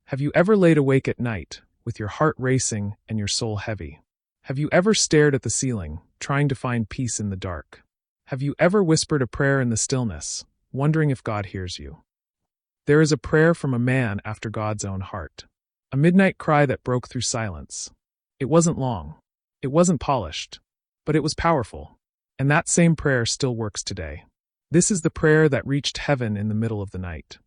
Have you ever laid awake at night, with your heart racing and your soul heavy? Have you ever stared at the ceiling, trying to find peace in the dark? Have you ever whispered a prayer in the stillness, wondering if God hears you? There is a prayer from a man after God's own heart. A midnight cry that broke through silence. It wasn't long. It wasn't polished. But it was powerful. And that same prayer still works today. This is the prayer that reached heaven in the middle of the night.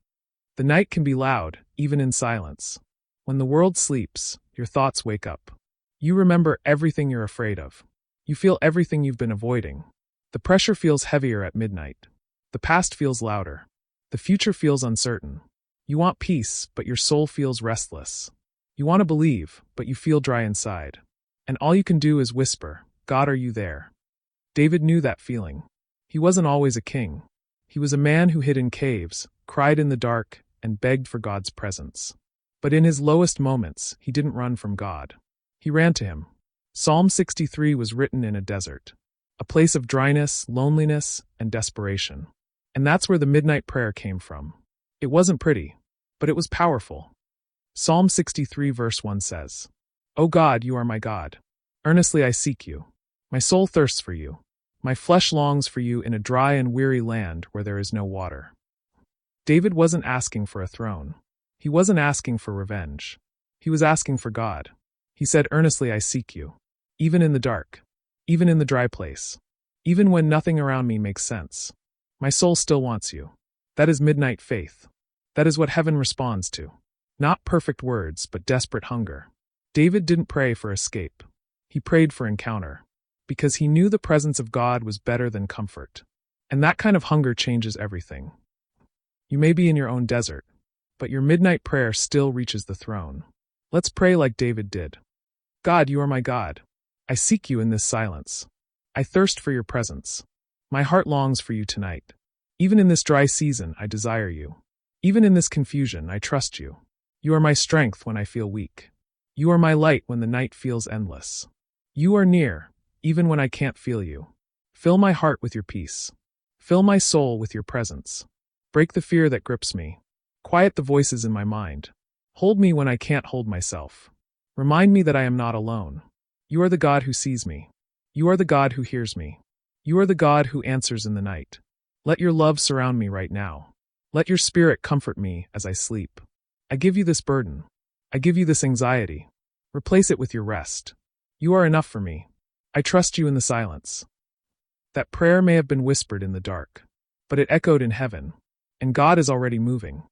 The night can be loud, even in silence. When the world sleeps, your thoughts wake up. You remember everything you're afraid of. You feel everything you've been avoiding. The pressure feels heavier at midnight. The past feels louder. The future feels uncertain. You want peace, but your soul feels restless. You want to believe, but you feel dry inside. And all you can do is whisper, "God, are you there?" David knew that feeling. He wasn't always a king. He was a man who hid in caves, cried in the dark, and begged for God's presence. But in his lowest moments, he didn't run from God. He ran to him. Psalm 63 was written in a desert, a place of dryness, loneliness, and desperation. And that's where the midnight prayer came from. It wasn't pretty, but it was powerful. Psalm 63 verse 1 says, "O God, you are my God. Earnestly I seek you. My soul thirsts for you. My flesh longs for you in a dry and weary land where there is no water." David wasn't asking for a throne. He wasn't asking for revenge. He was asking for God. He said, "Earnestly I seek you. Even in the dark. Even in the dry place. Even when nothing around me makes sense. My soul still wants you." That is midnight faith. That is what heaven responds to. Not perfect words, but desperate hunger. David didn't pray for escape. He prayed for encounter. Because he knew the presence of God was better than comfort. And that kind of hunger changes everything. You may be in your own desert, but your midnight prayer still reaches the throne. Let's pray like David did. God, you are my God. I seek you in this silence. I thirst for your presence. My heart longs for you tonight. Even in this dry season, I desire you. Even in this confusion, I trust you. You are my strength when I feel weak. You are my light when the night feels endless. You are near, even when I can't feel you. Fill my heart with your peace. Fill my soul with your presence. Break the fear that grips me. Quiet the voices in my mind. Hold me when I can't hold myself. Remind me that I am not alone. You are the God who sees me. You are the God who hears me. You are the God who answers in the night. Let your love surround me right now. Let your spirit comfort me as I sleep. I give you this burden. I give you this anxiety. Replace it with your rest. You are enough for me. I trust you in the silence. That prayer may have been whispered in the dark, but it echoed in heaven, and God is already moving.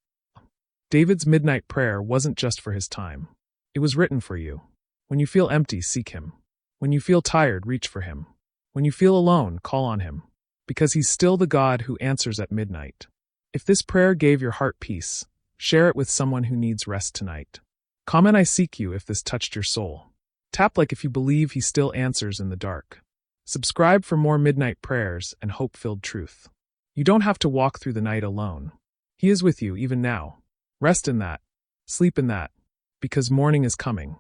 David's midnight prayer wasn't just for his time. It was written for you. When you feel empty, seek him. When you feel tired, reach for him. When you feel alone, call on him. Because he's still the God who answers at midnight. If this prayer gave your heart peace, share it with someone who needs rest tonight. Comment "I seek you" if this touched your soul. Tap like if you believe he still answers in the dark. Subscribe for more midnight prayers and hope-filled truth. You don't have to walk through the night alone. He is with you even now. Rest in that. Sleep in that. Because morning is coming.